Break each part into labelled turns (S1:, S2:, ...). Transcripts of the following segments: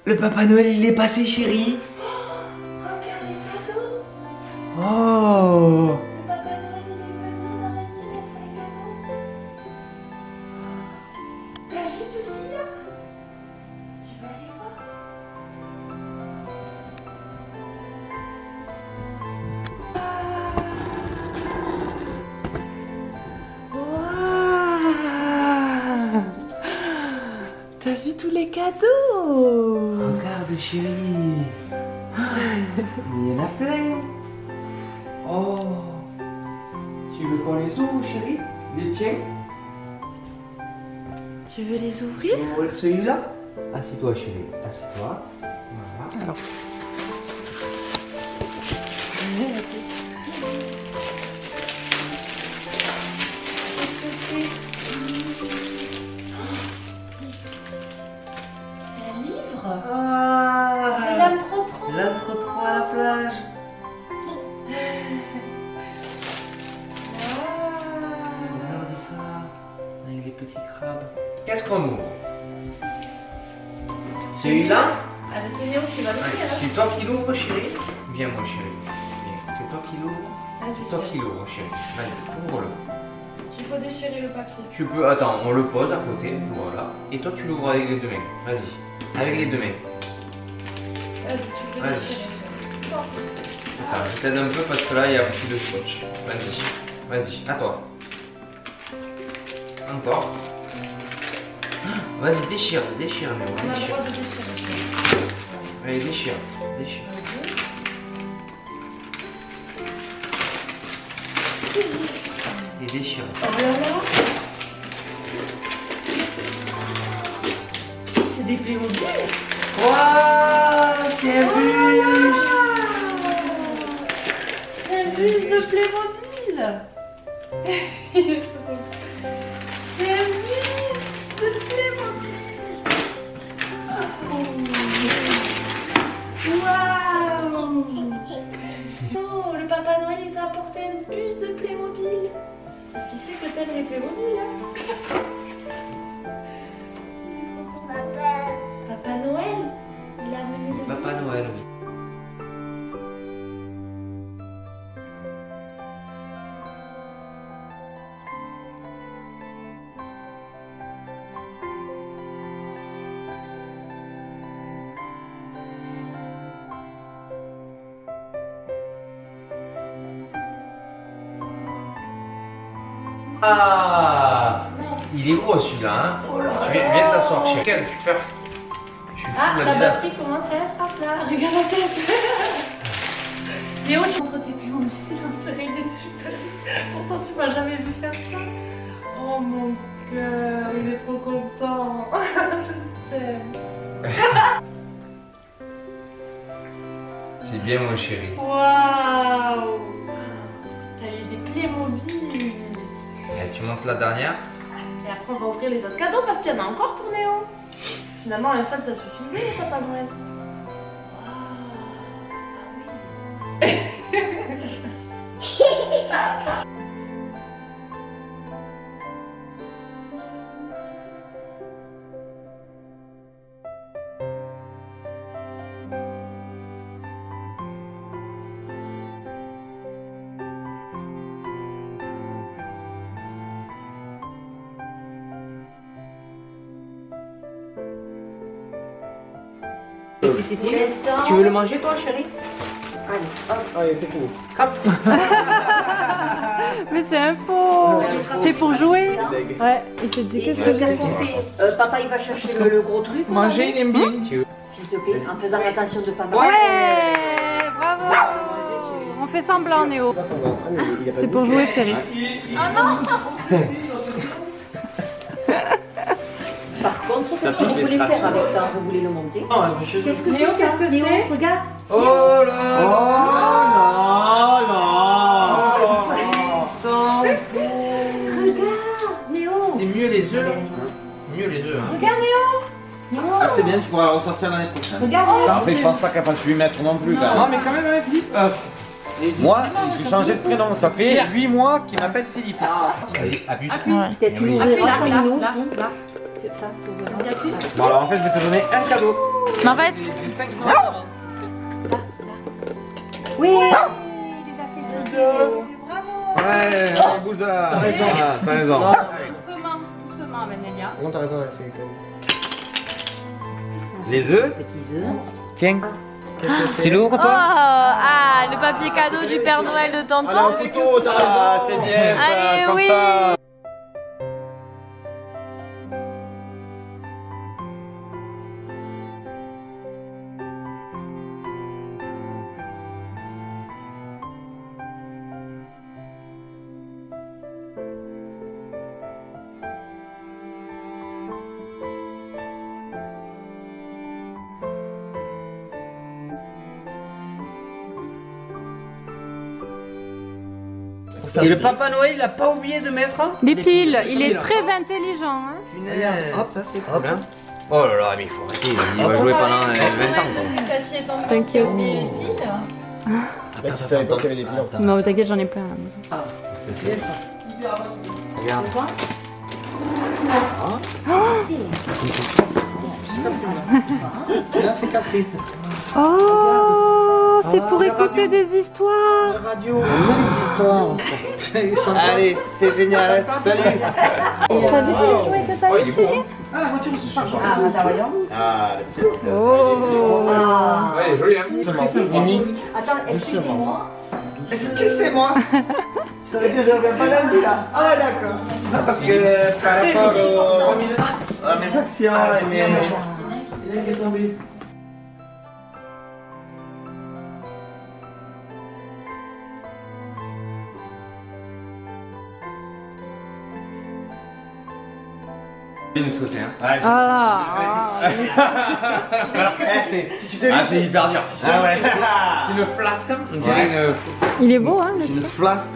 S1: Le Papa Noël, il est passé, chérie.
S2: Regarde les cadeaux.
S1: Oh.
S2: Le Papa Noël, il est venu dans la nuit, il a fait un cadeau. T'as vu tout ce qu'il y a? Tu vas aller voir.
S3: Waouh! T'as vu tous les cadeaux?
S1: Regarde, chérie. Il y en a plein. Oh. Tu veux qu'on les ouvre, chérie? Les tiens?
S3: Tu veux les ouvrir?
S1: On ouvre celui-là? Assieds-toi, chérie. Assieds-toi. Voilà.
S3: Alors.
S2: Qu'est-ce que c'est? C'est un livre?
S1: Ah.
S2: C'est l'âme trop trop.
S1: L'entre trois à la plage. Regarde ça. Avec les petits crabes. Qu'est-ce qu'on ouvre? Celui-là?
S2: Allez, c'est Léo qui va
S1: Ouais,
S2: l'ouvrir.
S1: c'est toi qui l'ouvre, chérie? Viens, mon chéri. Viens. C'est toi qui l'ouvre?
S2: Vas-y,
S1: C'est toi
S2: chérie.
S1: qui l'ouvre, chérie. Vas-y, ouvre-le.
S2: Il faut déchirer le papier.
S1: Tu peux. Attends, on le pose à côté. Voilà. Et toi, tu l'ouvres avec les deux mains. Vas-y. Avec les deux mains.
S2: Vas-y, tu peux
S1: Vas-y.
S2: déchirer.
S1: Attends, je t'aide un peu parce que là, il y a beaucoup de scotch. Vas-y. Vas-y, à toi. Encore. Vas-y, déchire, déchire, mais
S2: On a le
S1: déchire.
S2: droit de déchirer.
S1: Allez, déchire, déchire. Et déchire.
S2: Oh là là. C'est des Playmobil.
S1: Waouh, c'est un bus.
S2: C'est un bus de Playmobil. Il est trop beau. C'est un bus de Playmobil. Waouh. Oh, le Papa Noël il t'a apporté un bus de Playmobil. Parce qu'il sait que t'aimes les Playmobil, hein. Papa Noël, il a amené le
S1: Papa
S2: bus.
S1: Noël, oui. Ah, il est gros celui-là, hein. Viens t'asseoir, chérie. Quel super. Je suis fou
S2: Ah,
S1: de
S2: la
S1: glace.
S2: batterie commence à être à plat. Regarde la tête. Léo, tu montres tes Playmobil, on serait des super. Pourtant, tu m'as jamais vu faire ça. Oh mon cœur, il est trop content. Je t'aime.
S1: C'est bien, mon chéri.
S2: Waouh. T'as eu des Playmobil.
S1: Et tu montes la dernière.
S2: Et après, on va ouvrir les autres cadeaux parce qu'il y en a encore pour Néo. Finalement, un seul, ça suffisait, Papa Noël.
S1: Tu veux le manger, toi, chérie?
S4: Allez, c'est fini.
S3: Mais c'est un faux! C'est pour jouer? Ouais, il s'est dit qu'est-ce que
S5: Qu'est-ce qu'on fait? Papa il va chercher le gros truc.
S1: Manger, il aime bien.
S5: S'il te plaît, en faisant attention de pas
S3: Ouais! Bravo! On fait semblant, Néo. C'est pour jouer, chérie.
S5: Par contre, qu'est-ce que vous voulez faire avec ça? Vous voulez le monter?
S2: Qu'est-ce que c'est?
S5: Néo, regarde.
S1: Oh là là!
S5: Regarde, Néo.
S1: C'est mieux les œufs, là. C'est mieux les œufs, hein.
S5: Regarde, Néo.
S4: Ah, c'est bien, tu pourras la ressortir l'année prochaine.
S5: Regarde,
S4: Après, je pense pas qu'elle fasse 8 mètres non plus.
S1: Non, mais quand même, avec Philippe.
S4: Moi, j'ai changé de prénom. Ça fait 8 mois qu'il m'appelle Philippe.
S1: Vas-y, appuie.
S3: Ouais.
S5: Peut-être tu l'ouvriras sans nous aussi. ça.
S4: Bon, alors en fait, je vais te donner un cadeau.
S3: Mais en fait,
S5: Oui.
S4: Ouais, bouge de là. T'as raison. T'as raison.
S3: doucement, Vénélia.
S6: Non, t'as raison, elle fait comme...
S4: Les œufs.
S5: Petits œufs.
S4: Tiens.
S6: Qu'est-ce que c'est?
S4: Tu l'ouvres
S3: Oh,
S4: toi?
S3: ah, le papier cadeau du Père Noël de tonton.
S6: Ah, un couteau, t'as raison.
S4: Ah, c'est bien ça,
S3: Allez,
S4: comme
S3: oui.
S4: ça.
S1: Et le Papa Noël, il a pas oublié de mettre
S3: Les piles, il est très intelligent. Hein.
S1: Hop, ça c'est cool. Hein. Oh là là, mais il faut arrêter, il va jouer pendant 20 ans. Quoi.
S2: Tati est tombée.
S3: T'inquiète.
S6: Le mec, il savait pas qu'il y avait des bilans.
S3: Non, t'inquiète, j'en ai plein à la maison.
S1: Qu'est-ce que c'est ça? Regarde. Là, c'est cassé.
S3: Oh, c'est pour
S1: regarde,
S3: écouter des histoires.
S1: La radio, on a des histoires.
S4: Allez, c'est génial. Salut.
S3: T'as vu les jouets que t'as eu, chérie?
S2: Ah, la voiture se charge.
S5: Ah, attends, voyons.
S4: Ah, le petit.
S3: Oh.
S5: Ah.
S1: Ouais, joli, hein.
S5: Attends, excusez-moi.
S4: Qu'est-ce que c'est moi?
S6: Ça veut dire que j'avais pas la vie là. Ah, d'accord.
S4: Non, parce que par rapport à mes actions et mes...
S1: Il est tombé. Bien ce que c'est, hein.
S3: Ah.
S1: Ah, c'est hyper dur.
S4: Ah ouais.
S1: C'est une flasque. On dirait une...
S3: Il est beau, hein, le
S4: Une
S3: truc.
S4: flasque.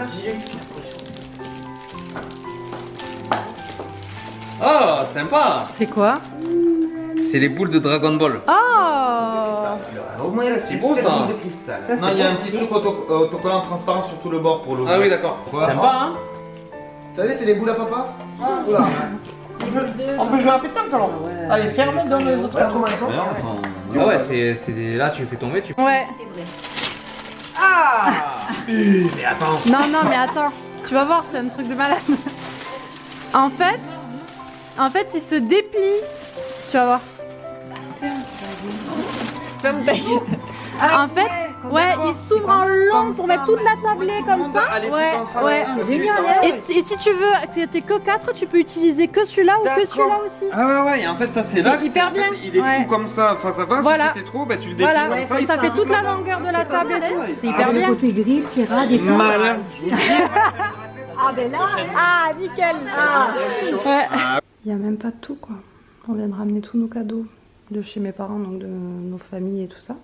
S1: Oh, sympa.
S3: C'est quoi?
S1: C'est les boules de Dragon Ball.
S3: Oh.
S4: Au moins, là,
S1: C'est beau, ça.
S4: de cristal. Non, il y a un petit truc autocollant transparent sur tout le bord pour l'ouvrir.
S1: Ah oui, d'accord.
S4: Quoi?
S1: Sympa, hein.
S6: T'as vu, c'est les boules à papa? Oula.
S2: On peut jouer à pétanque alors. Allez, ferme, donne les autres.
S6: Regarde comment elles sont.
S1: D'ailleurs, elles sont- Ah ouais, c'est des... Là, tu les fais tomber, tu...
S3: Ouais.
S4: Ah.
S1: Mais attends.
S3: Non, non, mais attends. Tu vas voir, c'est un truc de malade. En fait, il se déplie. Tu vas voir. Ferme ta gueule. En fait, ouais, il s'ouvre en long pour mettre toute la tablée comme ça. Ouais, ouais. Et si tu veux, t'es que 4, tu peux utiliser que celui-là ou que celui-là aussi.
S4: Ah ouais, ouais, et en fait, ça c'est là.
S3: hyper
S4: en fait,
S3: bien.
S4: il est
S3: Ouais.
S4: tout comme ça, face à face.
S3: Voilà.
S4: Si c'était trop, bah, tu le déplies
S3: Voilà,
S4: comme ça. il
S3: ça
S4: prend
S3: fait toute la longueur de la table et tout. C'est hyper bien.
S5: Côté gris, pirate et tout.
S4: Malin.
S5: Ah, ben là.
S3: Ah, nickel. Ouais. Il n'y a même pas tout, quoi. On vient de ramener tous nos cadeaux de chez mes parents, donc de nos familles et tout ça.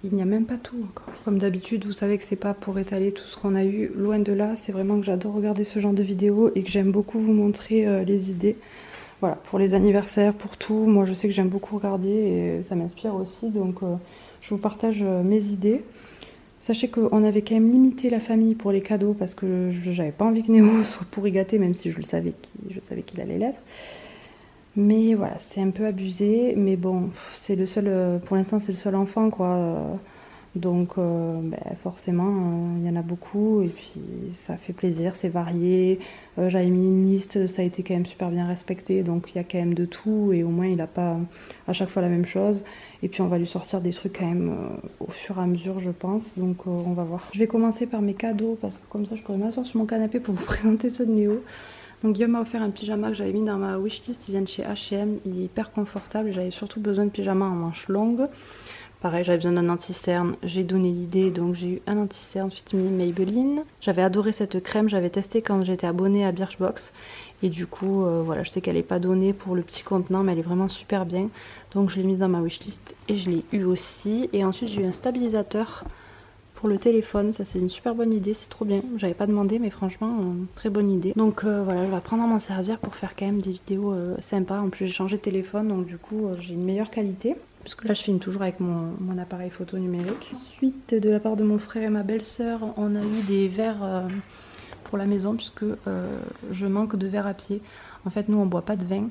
S3: Il n'y a même pas tout encore. Comme d'habitude, vous savez que c'est pas pour étaler tout ce qu'on a eu. Loin de là, c'est vraiment que j'adore regarder ce genre de vidéos et que j'aime beaucoup vous montrer les idées. Voilà, pour les anniversaires, pour tout. Moi, je sais que j'aime beaucoup regarder et ça m'inspire aussi. Donc, je vous partage mes idées. Sachez qu'on avait quand même limité la famille pour les cadeaux parce que j'avais pas envie que Néo soit pourri gâté, même si je savais qu'il allait l'être. Mais voilà, c'est un peu abusé, mais bon, c'est le seul, pour l'instant c'est le seul enfant quoi, donc forcément il y en a beaucoup et puis ça fait plaisir, c'est varié, j'avais mis une liste, ça a été quand même super bien respecté, donc il y a quand même de tout et au moins il n'a pas à chaque fois la même chose, et puis on va lui sortir des trucs quand même au fur et à mesure je pense, donc on va voir. Je vais commencer par mes cadeaux parce que comme ça je pourrais m'asseoir sur mon canapé pour vous présenter ceux de Néo. Donc Guillaume m'a offert un pyjama que j'avais mis dans ma wishlist, il vient de chez H&M, il est hyper confortable, j'avais surtout besoin de pyjama en manches longues. Pareil, j'avais besoin d'un anti-cerne, j'ai donné l'idée, donc j'ai eu un anti-cerne Fit Me Maybelline. J'avais adoré cette crème, j'avais testé quand j'étais abonnée à Birchbox. Et du coup, voilà, je sais qu'elle n'est pas donnée pour le petit contenant, mais elle est vraiment super bien. Donc je l'ai mise dans ma wishlist et je l'ai eu aussi. Et ensuite j'ai eu un stabilisateur pour le téléphone, ça c'est une super bonne idée, c'est trop bien, j'avais pas demandé mais franchement très bonne idée. Donc voilà, je vais apprendre à m'en servir pour faire quand même des vidéos sympas. En plus j'ai changé de téléphone donc du coup j'ai une meilleure qualité, puisque là je filme toujours avec mon appareil photo numérique. Ensuite de la part de mon frère et ma belle-sœur, on a eu des verres pour la maison puisque je manque de verre à pied. En fait nous on boit pas de vin.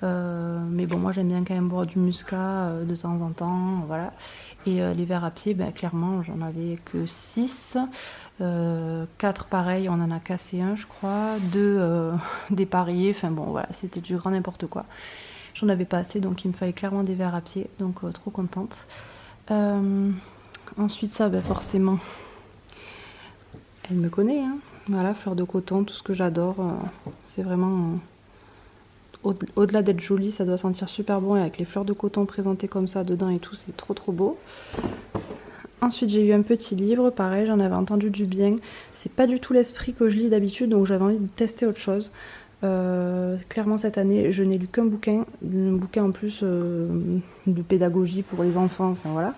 S3: Mais bon, moi j'aime bien quand même boire du muscat de temps en temps, voilà. Et les verres à pied, ben, clairement j'en avais que 6. 4 pareil, on en a cassé un je crois, 2 dépareillés, enfin bon voilà, c'était du grand n'importe quoi. J'en avais pas assez, donc il me fallait clairement des verres à pied, donc trop contente. Ensuite ça, ben, forcément, elle me connaît, hein. Voilà, fleur de coton, tout ce que j'adore, c'est vraiment... Au-delà d'être joli, ça doit sentir super bon, et avec les fleurs de coton présentées comme ça dedans et tout, c'est trop beau. Ensuite j'ai eu un petit livre, pareil, j'en avais entendu du bien. C'est pas du tout l'esprit que je lis d'habitude, donc j'avais envie de tester autre chose. Clairement cette année je n'ai lu qu'un bouquin, un bouquin en plus de pédagogie pour les enfants, enfin voilà.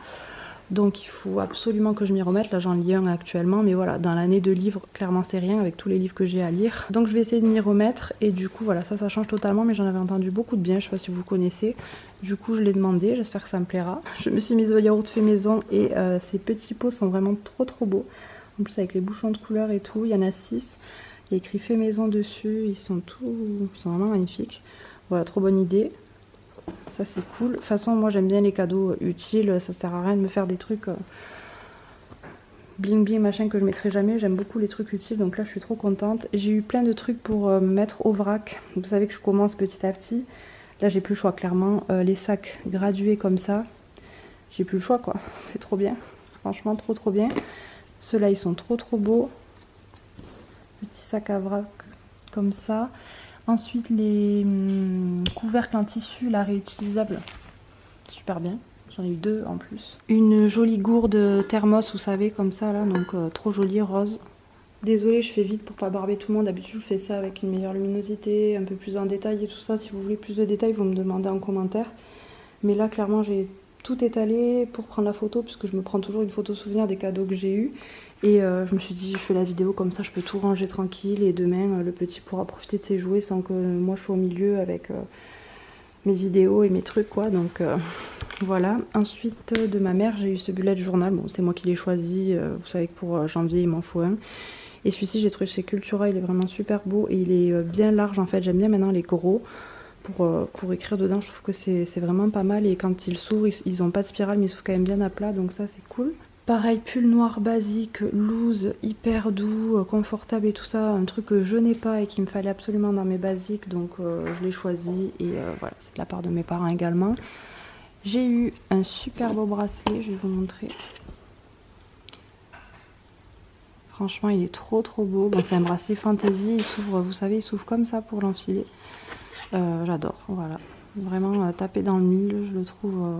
S3: Donc il faut absolument que je m'y remette, là j'en lis un actuellement, mais voilà, dans l'année de livres, clairement c'est rien avec tous les livres que j'ai à lire. Donc je vais essayer de m'y remettre, et du coup voilà, ça change totalement, mais j'en avais entendu beaucoup de bien, je sais pas si vous connaissez. Du coup je l'ai demandé, j'espère que ça me plaira. Je me suis mise au yaourt fait maison, et ces petits pots sont vraiment trop beaux. En plus avec les bouchons de couleur et tout, il y en a 6. Il y a écrit fait maison dessus, ils sont vraiment magnifiques. Voilà, trop bonne idée. Ça c'est cool. De toute façon moi j'aime bien les cadeaux utiles, ça sert à rien de me faire des trucs bling bling machin que je mettrai jamais. J'aime beaucoup les trucs utiles, donc là je suis trop contente. J'ai eu plein de trucs pour me mettre au vrac. Vous savez que je commence petit à petit. Là j'ai plus le choix clairement. Les sacs gradués comme ça, j'ai plus le choix quoi. C'est trop bien. Franchement trop bien. Ceux-là ils sont trop beaux. Petit sac à vrac comme ça. Ensuite les couvercles en tissu là réutilisables, super bien, j'en ai eu 2 en plus. Une jolie gourde thermos, vous savez, comme ça là, donc trop jolie, rose. Désolée, je fais vite pour pas barber tout le monde, d'habitude je fais ça avec une meilleure luminosité, un peu plus en détail et tout ça. Si vous voulez plus de détails, vous me demandez en commentaire. Mais là clairement j'ai tout étalé pour prendre la photo, puisque je me prends toujours une photo souvenir des cadeaux que j'ai eus. Et je me suis dit, je fais la vidéo comme ça, je peux tout ranger tranquille, et demain le petit pourra profiter de ses jouets sans que moi je sois au milieu avec mes vidéos et mes trucs quoi. Donc voilà. Ensuite de ma mère j'ai eu ce bullet journal, bon c'est moi qui l'ai choisi, vous savez que pour janvier il m'en faut un. Et celui-ci j'ai trouvé chez Cultura, il est vraiment super beau, et il est bien large en fait, j'aime bien maintenant les gros. Pour écrire dedans, je trouve que c'est vraiment pas mal, et quand ils s'ouvrent, ils ont pas de spirale mais ils s'ouvrent quand même bien à plat, donc ça c'est cool. Pareil, pull noir basique, loose, hyper doux, confortable et tout ça, un truc que je n'ai pas et qu'il me fallait absolument dans mes basiques, donc je l'ai choisi, et voilà, c'est de la part de mes parents également. J'ai eu un super beau bracelet, je vais vous montrer. Franchement il est trop beau, bon, c'est un bracelet fantaisie, il s'ouvre, vous savez, il s'ouvre comme ça pour l'enfiler. J'adore, voilà, vraiment tapé dans le mille, je le trouve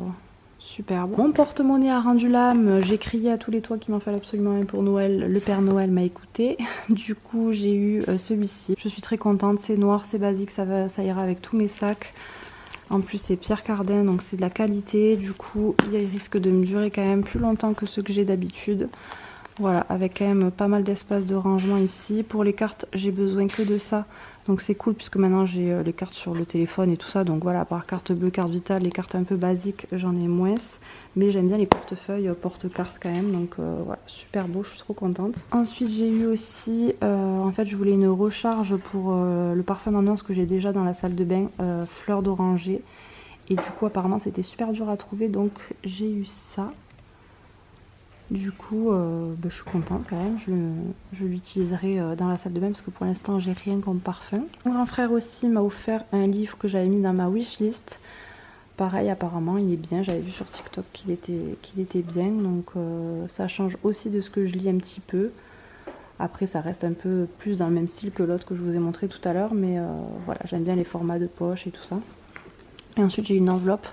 S3: superbe. Mon porte-monnaie a rendu l'âme, j'ai crié à tous les toits qu'il m'en fallait absolument un pour Noël, le Père Noël m'a écouté. Du coup j'ai eu celui-ci, je suis très contente, c'est noir, c'est basique, ça ira avec tous mes sacs. En plus c'est Pierre Cardin, donc c'est de la qualité, du coup il risque de me durer quand même plus longtemps que ceux que j'ai d'habitude. Voilà, avec quand même pas mal d'espace de rangement ici. Pour les cartes, j'ai besoin que de ça. Donc c'est cool puisque maintenant j'ai les cartes sur le téléphone et tout ça. Donc voilà, à part carte bleue, carte vitale, les cartes un peu basiques, j'en ai moins. Mais j'aime bien les portefeuilles, porte-cartes quand même. Donc voilà, super beau, je suis trop contente. Ensuite j'ai eu aussi, en fait je voulais une recharge pour le parfum d'ambiance que j'ai déjà dans la salle de bain, fleur d'oranger. Et du coup apparemment c'était super dur à trouver, donc j'ai eu ça. Du coup, je suis contente quand même, je l'utiliserai dans la salle de bain parce que pour l'instant j'ai rien comme parfum. Mon grand frère aussi m'a offert un livre que j'avais mis dans ma wishlist. Pareil, apparemment il est bien, j'avais vu sur TikTok qu'il était bien, donc ça change aussi de ce que je lis un petit peu. Après ça reste un peu plus dans le même style que l'autre que je vous ai montré tout à l'heure, mais voilà, j'aime bien les formats de poche et tout ça. Et ensuite j'ai une enveloppe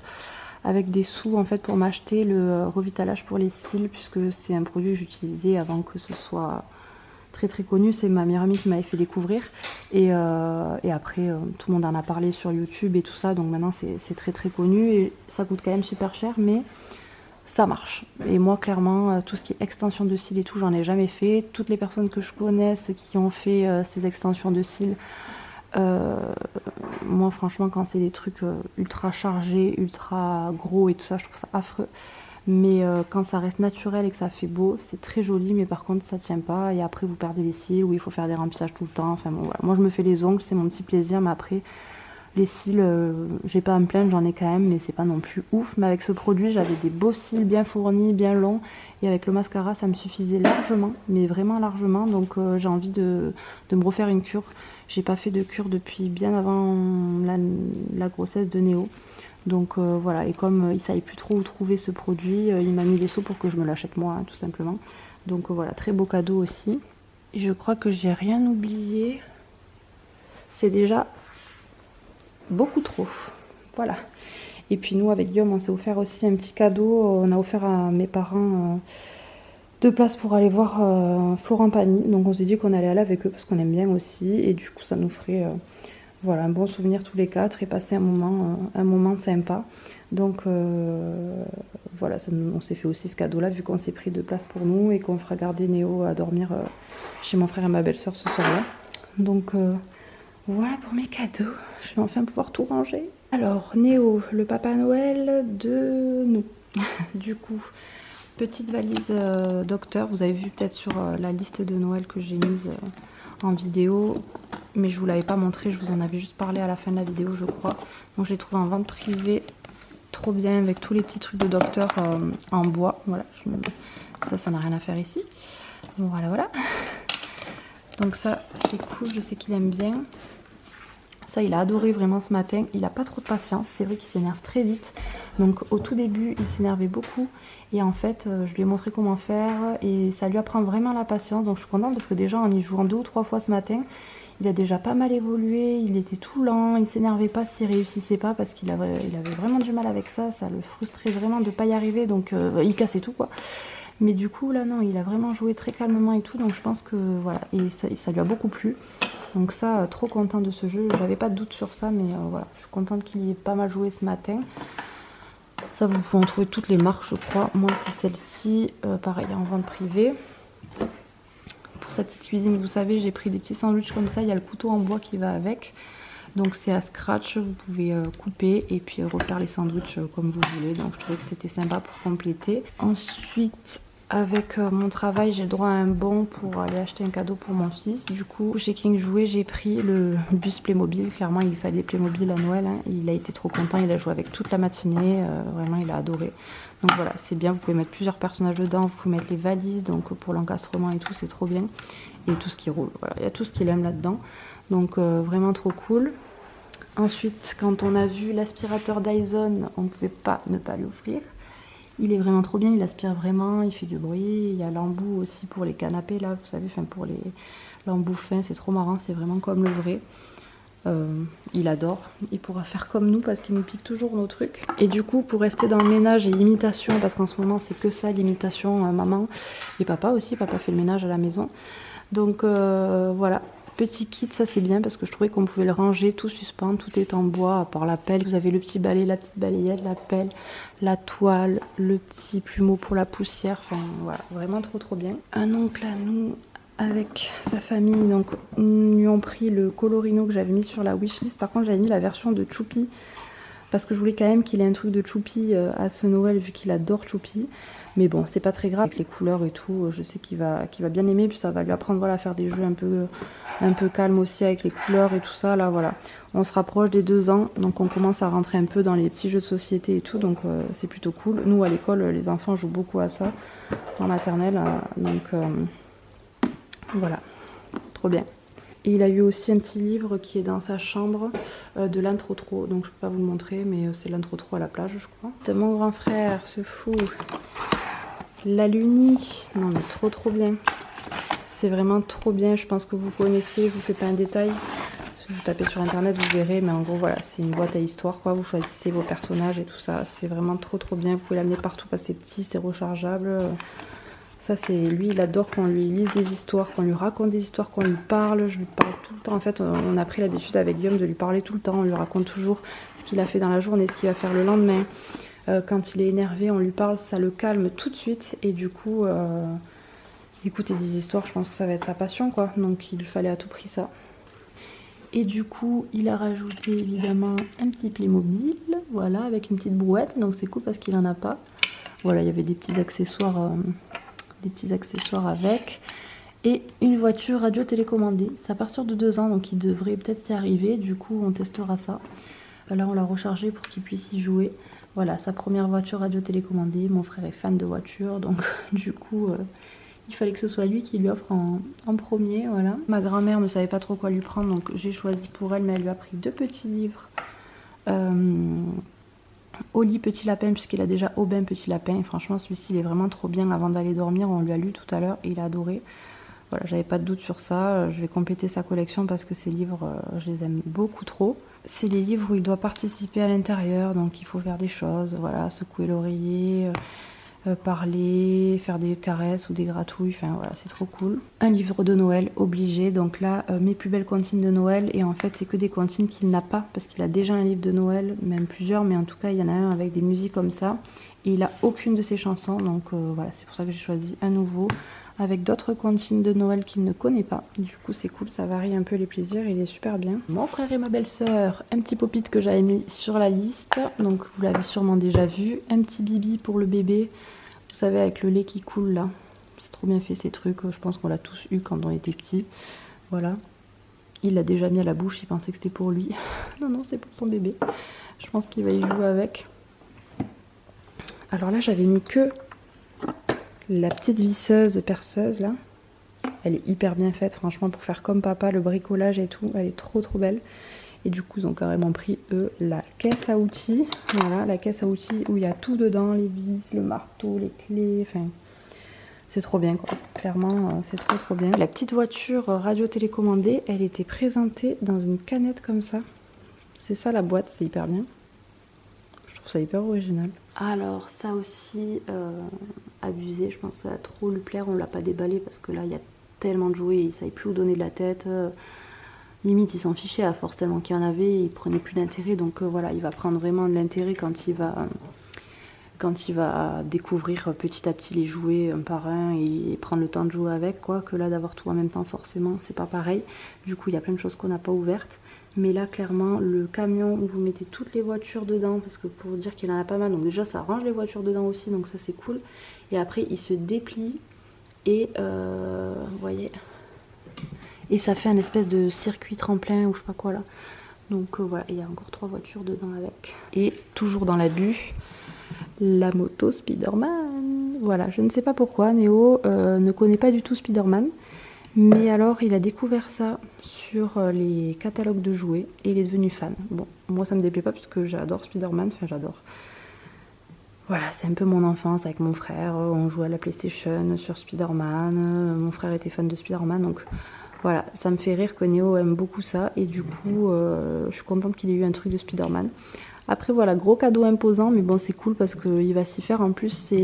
S3: avec des sous en fait pour m'acheter le revitalage pour les cils, puisque c'est un produit que j'utilisais avant que ce soit très connu. C'est ma meilleure amie qui m'avait fait découvrir, et après tout le monde en a parlé sur YouTube et tout ça, donc maintenant c'est très connu, et ça coûte quand même super cher, mais ça marche. Et moi clairement tout ce qui est extension de cils et tout, j'en ai jamais fait. Toutes les personnes que je connaisse qui ont fait ces extensions de cils, moi franchement quand c'est des trucs ultra chargés, ultra gros et tout ça, je trouve ça affreux. Mais quand ça reste naturel et que ça fait beau, c'est très joli, mais par contre ça tient pas, et après vous perdez les cils, ou il faut faire des remplissages tout le temps. Enfin bon voilà, moi je me fais les ongles, c'est mon petit plaisir, mais après Les cils, j'ai pas à me plaindre, j'en ai quand même, mais c'est pas non plus ouf. Mais avec ce produit, j'avais des beaux cils bien fournis, bien longs. Et avec le mascara, ça me suffisait largement, mais vraiment largement. Donc j'ai envie de me refaire une cure. J'ai pas fait de cure depuis bien avant la grossesse de Néo. Donc voilà, et comme il savait plus trop où trouver ce produit, il m'a mis des sous pour que je me l'achète moi, hein, tout simplement. Donc voilà, très beau cadeau aussi. Je crois que j'ai rien oublié. C'est déjà beaucoup trop. Voilà. Et puis nous, avec Guillaume, on s'est offert aussi un petit cadeau. On a offert à mes parents 2 places pour aller voir Florent Pagny. Donc on s'est dit qu'on allait aller avec eux parce qu'on aime bien aussi. Et du coup, ça nous ferait voilà, un bon souvenir tous les 4 et passer un moment sympa. Donc voilà, on s'est fait aussi ce cadeau-là vu qu'on s'est pris 2 places pour nous et qu'on fera garder Néo à dormir chez mon frère et ma belle-sœur ce soir-là. Donc voilà pour mes cadeaux. Je vais enfin pouvoir tout ranger. Alors, Néo, le Papa Noël de nous. Du coup, petite valise docteur. Vous avez vu peut-être sur la liste de Noël que j'ai mise en vidéo. Mais je vous l'avais pas montré, je vous en avais juste parlé à la fin de la vidéo, je crois. Donc, je l'ai trouvé en vente privée. Trop bien, avec tous les petits trucs de docteur en bois. Voilà, ça n'a rien à faire ici. Bon, voilà. Donc ça, c'est cool, je sais qu'il aime bien. Ça, il a adoré vraiment ce matin. Il n'a pas trop de patience. C'est vrai qu'il s'énerve très vite. Donc au tout début, il s'énervait beaucoup. Et en fait, je lui ai montré comment faire. Et ça lui apprend vraiment la patience. Donc je suis contente parce que déjà, en y jouant 2 ou 3 fois ce matin, il a déjà pas mal évolué. Il était tout lent. Il s'énervait pas s'il réussissait pas parce qu'il avait vraiment du mal avec ça. Ça le frustrait vraiment de ne pas y arriver. Donc il cassait tout, quoi. Mais du coup, là, non, il a vraiment joué très calmement et tout. Donc je pense que voilà. Et ça lui a beaucoup plu. Donc ça, trop content de ce jeu. J'avais pas de doute sur ça, mais voilà, je suis contente qu'il y ait pas mal joué ce matin. Ça, vous pouvez en trouver toutes les marques, je crois. Moi, c'est celle-ci, pareil, en vente privée. Pour sa petite cuisine, vous savez, j'ai pris des petits sandwichs comme ça. Il y a le couteau en bois qui va avec. Donc c'est à scratch, vous pouvez couper et puis refaire les sandwichs comme vous voulez. Donc je trouvais que c'était sympa pour compléter. Ensuite, avec mon travail, j'ai droit à un bon pour aller acheter un cadeau pour mon fils. Du coup, chez King Jouet, j'ai pris le bus Playmobil. Clairement, il lui fallait Playmobil à Noël. Hein. Il a été trop content, il a joué avec toute la matinée. Vraiment, il a adoré. Donc voilà, c'est bien. Vous pouvez mettre plusieurs personnages dedans. Vous pouvez mettre les valises. Donc pour l'encastrement et tout, c'est trop bien. Et tout ce qui roule. Voilà, il y a tout ce qu'il aime là-dedans. Donc vraiment trop cool. Ensuite, quand on a vu l'aspirateur Dyson, on ne pouvait pas ne pas l'offrir. Il est vraiment trop bien, il aspire vraiment, il fait du bruit. Il y a l'embout aussi pour les canapés là, vous savez, enfin pour l'embout fin, c'est trop marrant, c'est vraiment comme le vrai. Il adore, il pourra faire comme nous parce qu'il nous pique toujours nos trucs. Et du coup, pour rester dans le ménage et l'imitation, parce qu'en ce moment c'est que ça, l'imitation, maman et papa aussi, papa fait le ménage à la maison. Donc voilà. Petit kit, ça c'est bien parce que je trouvais qu'on pouvait le ranger, tout suspendre, tout est en bois à part la pelle. Vous avez le petit balai, la petite balayette, la pelle, la toile, le petit plumeau pour la poussière. Enfin voilà, vraiment trop bien. Un oncle à nous avec sa famille, donc nous lui ont pris le colorino que j'avais mis sur la wishlist. Par contre j'avais mis la version de Choupi parce que je voulais quand même qu'il ait un truc de Choupi à ce Noël vu qu'il adore Choupi. Mais bon, c'est pas très grave avec les couleurs et tout. Je sais qu'il va bien aimer. Puis ça va lui apprendre voilà, à faire des jeux un peu calmes aussi avec les couleurs et tout ça. Là, voilà. On se rapproche des 2 ans. Donc on commence à rentrer un peu dans les petits jeux de société et tout. Donc c'est plutôt cool. Nous, à l'école, les enfants jouent beaucoup à ça. En maternelle. Donc voilà. Trop bien. Et il a eu aussi un petit livre qui est dans sa chambre de l'intro-tro. Donc je peux pas vous le montrer, mais c'est l'intro-tro à la plage, je crois. Mon grand frère se fout. La Luni, non mais trop bien. C'est vraiment trop bien, je pense que vous connaissez, je vous fais pas un détail. Si vous tapez sur internet, vous verrez, mais en gros voilà, c'est une boîte à histoire quoi. Vous choisissez vos personnages et tout ça, c'est vraiment trop bien. Vous pouvez l'amener partout parce que c'est petit, c'est rechargeable. Ça c'est lui, il adore qu'on lui lise des histoires, qu'on lui raconte des histoires, qu'on lui parle. Je lui parle tout le temps. En fait, on a pris l'habitude avec Guillaume de lui parler tout le temps. On lui raconte toujours ce qu'il a fait dans la journée, ce qu'il va faire le lendemain. Quand il est énervé, on lui parle, ça le calme tout de suite. Et du coup, écouter des histoires, je pense que ça va être sa passion, quoi. Donc il fallait à tout prix ça. Et du coup, il a rajouté évidemment un petit Playmobil, voilà, avec une petite brouette. Donc c'est cool parce qu'il en a pas. Voilà, il y avait des petits accessoires avec. Et une voiture radio-télécommandée. C'est à partir de 2 ans, donc il devrait peut-être y arriver. Du coup, on testera ça. Là, on l'a rechargé pour qu'il puisse y jouer. Voilà, sa première voiture radio-télécommandée. Mon frère est fan de voitures, donc du coup, il fallait que ce soit lui qui lui offre en premier. Voilà. Ma grand-mère ne savait pas trop quoi lui prendre, donc j'ai choisi pour elle, mais elle lui a pris 2 petits livres. Oli Petit Lapin, puisqu'il a déjà Aubin Petit Lapin. Et franchement, celui-ci, il est vraiment trop bien. Avant d'aller dormir, on lui a lu tout à l'heure et il a adoré. Voilà, j'avais pas de doute sur ça. Je vais compléter sa collection parce que ces livres, je les aime beaucoup trop. C'est les livres où il doit participer à l'intérieur, donc il faut faire des choses. Voilà, secouer l'oreiller, parler, faire des caresses ou des gratouilles. Enfin voilà, c'est trop cool. Un livre de Noël obligé. Donc là, mes plus belles comptines de Noël. Et en fait, c'est que des comptines qu'il n'a pas parce qu'il a déjà un livre de Noël, même plusieurs. Mais en tout cas, il y en a un avec des musiques comme ça. Et il a aucune de ses chansons. Donc voilà, c'est pour ça que j'ai choisi un nouveau, avec d'autres comptines de Noël qu'il ne connaît pas. Du coup, c'est cool, ça varie un peu les plaisirs, il est super bien. Mon frère et ma belle-sœur, un petit pop que j'avais mis sur la liste, donc vous l'avez sûrement déjà vu. Un petit bibi pour le bébé, vous savez, avec le lait qui coule là. C'est trop bien fait ces trucs, je pense qu'on l'a tous eu quand on était petits. Voilà. Il l'a déjà mis à la bouche, il pensait que c'était pour lui. Non, non, c'est pour son bébé. Je pense qu'il va y jouer avec. Alors là, j'avais mis que la petite visseuse de perceuse là, elle est hyper bien faite franchement pour faire comme papa, le bricolage et tout, elle est trop belle. Et du coup ils ont carrément pris eux la caisse à outils, voilà, la caisse à outils où il y a tout dedans, les vis, le marteau, les clés, enfin c'est trop bien quoi, clairement c'est trop bien. La petite voiture radio télécommandée, elle était présentée dans une canette comme ça, c'est ça la boîte, c'est hyper bien. Je trouve ça hyper original. Alors ça aussi, abusé, je pense que ça va trop lui plaire. On l'a pas déballé parce que là il y a tellement de jouets, il savait plus où donner de la tête. Limite il s'en fichait à force tellement qu'il y en avait, il prenait plus d'intérêt. Donc voilà, il va prendre vraiment de l'intérêt quand il va découvrir petit à petit les jouets un par un et prendre le temps de jouer avec, quoi. Que là d'avoir tout en même temps forcément c'est pas pareil. Du coup il y a plein de choses qu'on n'a pas ouvertes. Mais là clairement le camion où vous mettez toutes les voitures dedans, parce que pour dire qu'il en a pas mal, donc déjà ça range les voitures dedans aussi, donc ça c'est cool. Et après il se déplie et vous voyez, et ça fait un espèce de circuit tremplin ou je sais pas quoi là. Donc voilà, il y a encore 3 voitures dedans avec. Et toujours dans l'abus, la moto Spider-Man. Voilà, je ne sais pas pourquoi Néo ne connaît pas du tout Spider-Man. Mais alors il a découvert ça sur les catalogues de jouets et il est devenu fan. Bon, moi ça me déplaît pas parce que j'adore Spider-Man, enfin j'adore. Voilà, c'est un peu mon enfance avec mon frère, on jouait à la PlayStation sur Spider-Man, mon frère était fan de Spider-Man, donc voilà, ça me fait rire que Néo aime beaucoup ça et du coup je suis contente qu'il ait eu un truc de Spider-Man. Après voilà, gros cadeau imposant, mais bon c'est cool parce qu'il va s'y faire. En plus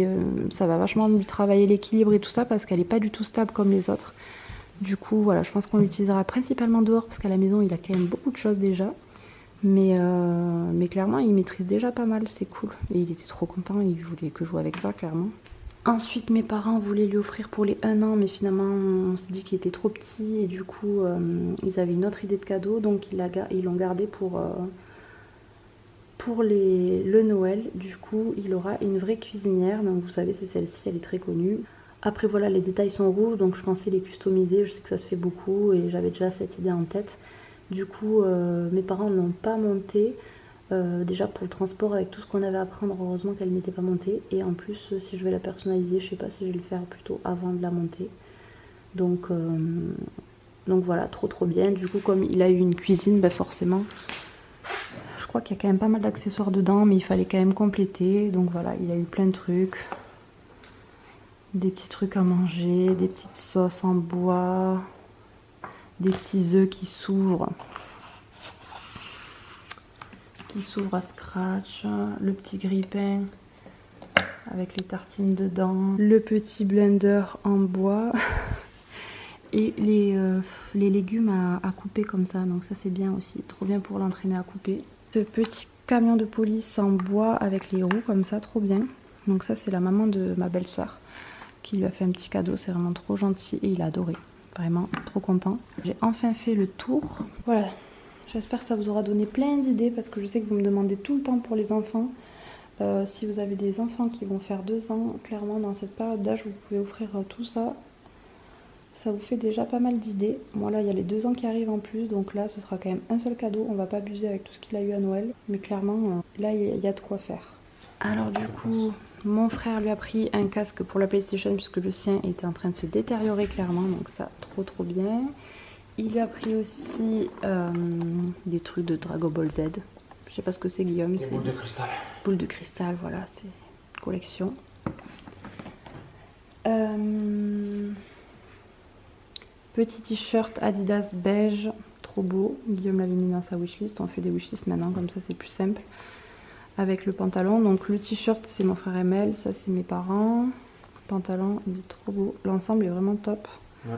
S3: ça va vachement lui travailler l'équilibre et tout ça parce qu'elle est pas du tout stable comme les autres. Du coup, voilà, je pense qu'on l'utilisera principalement dehors parce qu'à la maison, il a quand même beaucoup de choses déjà. Mais clairement, il maîtrise déjà pas mal, c'est cool. Et il était trop content, il voulait que je joue avec ça, clairement. Ensuite, mes parents voulaient lui offrir pour les 1 an, mais finalement, on s'est dit qu'il était trop petit. Et du coup, ils avaient une autre idée de cadeau, donc ils l'ont gardé pour le Noël. Du coup, il aura une vraie cuisinière. Donc vous savez, c'est celle-ci, elle est très connue. Après voilà, les détails sont rouges, donc je pensais les customiser, je sais que ça se fait beaucoup et j'avais déjà cette idée en tête. Du coup, mes parents ne l'ont pas montée, déjà pour le transport avec tout ce qu'on avait à prendre, heureusement qu'elle n'était pas montée. Et en plus, si je vais la personnaliser, je sais pas si je vais le faire plutôt avant de la monter. Donc voilà, trop bien. Du coup, comme il a eu une cuisine, bah forcément, je crois qu'il y a quand même pas mal d'accessoires dedans, mais il fallait quand même compléter. Donc voilà, il a eu plein de trucs. Des petits trucs à manger, des petites sauces en bois, des petits œufs qui s'ouvrent à scratch, le petit grille-pain avec les tartines dedans, le petit blender en bois et les légumes à couper comme ça, donc ça c'est bien aussi, trop bien pour l'entraîner à couper. Ce petit camion de police en bois avec les roues comme ça, trop bien. Donc ça c'est la maman de ma belle-sœur qui lui a fait un petit cadeau, c'est vraiment trop gentil et il a adoré, vraiment trop content. J'ai enfin fait le tour, voilà, j'espère que ça vous aura donné plein d'idées parce que je sais que vous me demandez tout le temps pour les enfants. Si vous avez des enfants qui vont faire 2 ans, clairement dans cette période d'âge vous pouvez offrir tout ça. ça vous fait déjà pas mal d'idées. Moi là il y a les 2 ans qui arrivent en plus, donc là ce sera quand même un seul cadeau. On va pas abuser avec tout ce qu'il a eu à Noël, mais clairement là il y a de quoi faire. Alors du coup, mon frère lui a pris un casque pour la PlayStation puisque le sien était en train de se détériorer clairement, donc ça trop bien. Il lui a pris aussi des trucs de Dragon Ball Z. Je sais pas ce que c'est Guillaume.
S1: C'est boule de cristal.
S3: Boule de cristal, voilà, c'est collection. Petit t-shirt Adidas beige, trop beau. Guillaume l'avait mis dans sa wishlist. On fait des wishlists maintenant, comme ça c'est plus simple. Avec le pantalon. Donc le t-shirt c'est mon frère Emel, ça c'est mes parents. Le pantalon il est trop beau. L'ensemble est vraiment top. Ouais.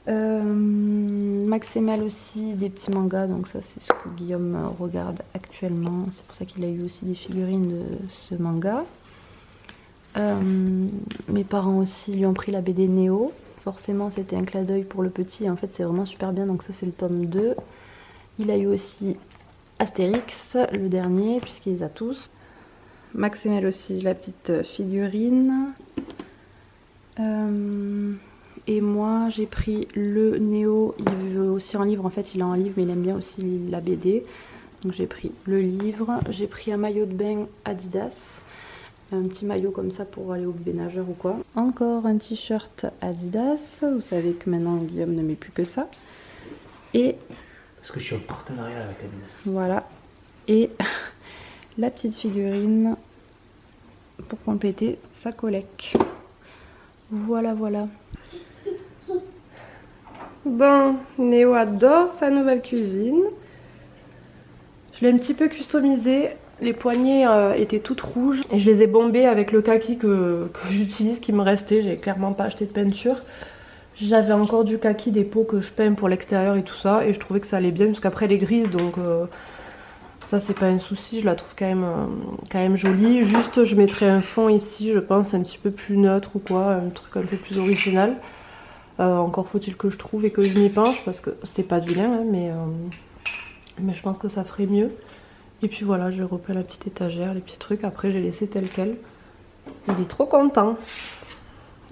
S3: Max Emel aussi des petits mangas, donc ça c'est ce que Guillaume regarde actuellement. C'est pour ça qu'il a eu aussi des figurines de ce manga. Mes parents aussi lui ont pris la BD Néo. Forcément c'était un clin d'œil pour le petit et en fait c'est vraiment super bien, donc ça c'est le tome 2. Il a eu aussi Astérix, le dernier, puisqu'il les a tous. Max Emel aussi, la petite figurine. Et moi j'ai pris le Néo, il veut aussi en livre, en fait il a en livre mais il aime bien aussi la BD. Donc j'ai pris le livre, j'ai pris un maillot de bain Adidas. Un petit maillot comme ça pour aller au bébé nageur ou quoi. Encore un t-shirt Adidas. Vous savez que maintenant Guillaume ne met plus que ça. Et
S1: parce que je suis en partenariat avec Adidas.
S3: Voilà. Et la petite figurine pour compléter sa collecte. Voilà. Bon, Néo adore sa nouvelle cuisine. Je l'ai un petit peu customisée. Les poignées étaient toutes rouges et je les ai bombées avec le kaki que j'utilise, qui me restait. J'ai clairement pas acheté de peinture. J'avais encore du kaki, des pots que je peins pour l'extérieur et tout ça, et je trouvais que ça allait bien jusqu'après les grises, donc ça c'est pas un souci. Je la trouve quand même jolie. Juste je mettrai un fond ici, je pense un petit peu plus neutre ou quoi, un truc un peu plus original. Encore faut-il que je trouve et que je m'y penche parce que c'est pas vilain, hein, mais je pense que ça ferait mieux. Et puis voilà, je repeins la petite étagère, les petits trucs. Après, j'ai laissé tel quel. Il est trop content.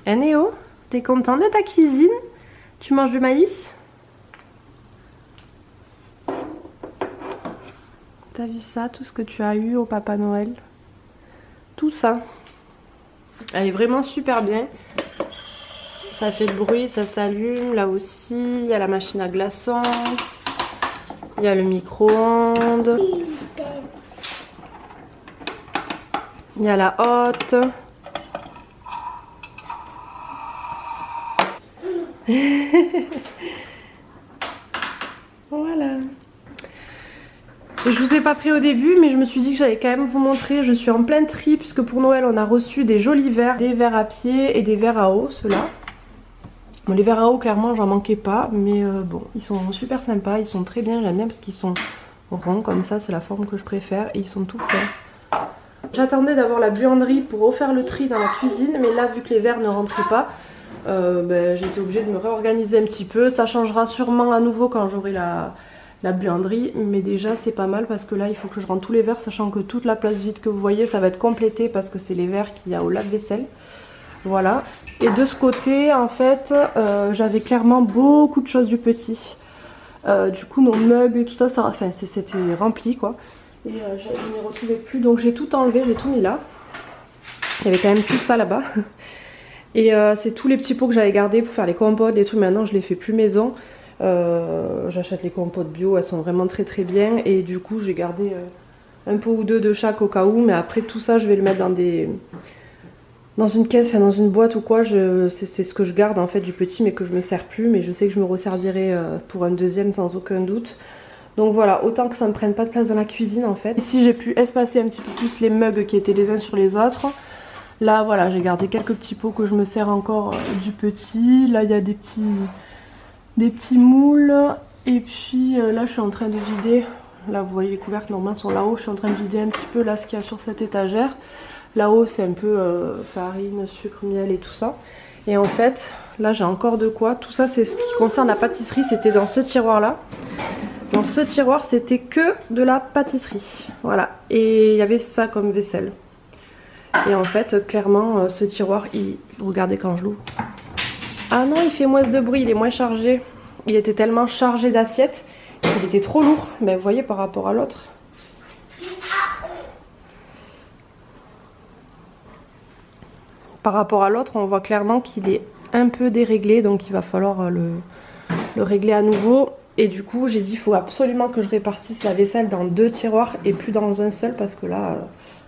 S3: Hein, Néo, t'es content de ta cuisine? Tu manges du maïs? T'as vu ça, tout ce que tu as eu au Papa Noël? Tout ça. Elle est vraiment super bien. Ça fait de bruit, ça s'allume. Là aussi, il y a la machine à glaçons. Il y a le micro-ondes. Il y a la hotte. Voilà. Et je vous ai pas pris au début, mais je me suis dit que j'allais quand même vous montrer. Je suis en plein tri puisque pour Noël on a reçu des jolis verres, des verres à pied et des verres à eau, ceux-là. Bon, les verres à eau clairement j'en manquais pas, mais bon, ils sont super sympas, ils sont très bien, j'aime bien parce qu'ils sont ronds comme ça, c'est la forme que je préfère et ils sont tout faits. J'attendais d'avoir la buanderie pour refaire le tri dans la cuisine, mais là vu que les verres ne rentraient pas, j'ai été obligée de me réorganiser un petit peu. Ça changera sûrement à nouveau quand j'aurai la buanderie, mais déjà c'est pas mal parce que là il faut que je rentre tous les verres, sachant que toute la place vide que vous voyez ça va être complété parce que c'est les verres qu'il y a au lave-vaisselle. Voilà. Et de ce côté en fait j'avais clairement beaucoup de choses du petit. Du coup nos mugs et tout ça, enfin c'était rempli quoi. Et je ne les retrouvais plus, donc j'ai tout enlevé, j'ai tout mis là. Il y avait quand même tout ça là-bas. Et c'est tous les petits pots que j'avais gardés pour faire les compotes, les trucs. Maintenant je les fais plus maison. J'achète les compotes bio, elles sont vraiment très très bien. Et du coup j'ai gardé un pot ou deux de chaque au cas où. Mais après tout ça je vais le mettre dans une caisse, enfin dans une boîte ou quoi. C'est ce que je garde en fait du petit mais que je me sers plus. Mais je sais que je me resservirai pour un deuxième sans aucun doute. Donc voilà, autant que ça ne prenne pas de place dans la cuisine en fait. Ici j'ai pu espacer un petit peu plus les mugs qui étaient les uns sur les autres. Là voilà, j'ai gardé quelques petits pots que je me sers encore du petit. Là il y a des petits moules. Et puis là je suis en train de vider. Là vous voyez les couvercles normalement sont là-haut. Je suis en train de vider un petit peu là ce qu'il y a sur cette étagère. Là-haut c'est un peu farine, sucre, miel et tout ça. Et en fait là j'ai encore de quoi. Tout ça c'est ce qui concerne la pâtisserie. C'était dans ce tiroir là. Dans ce tiroir c'était que de la pâtisserie. Voilà. Et il y avait ça comme vaisselle. Et en fait clairement ce tiroir, regardez quand je l'ouvre.
S2: Ah non, il fait moins de bruit, il est moins chargé. Il était tellement chargé d'assiettes qu'il était trop lourd. Mais vous voyez par rapport à l'autre. Par rapport à l'autre, on voit clairement qu'il est un peu déréglé. Donc il va falloir le régler à nouveau. Et du coup, j'ai dit il faut absolument que je répartisse la vaisselle dans 2 tiroirs et plus dans un seul. Parce que là,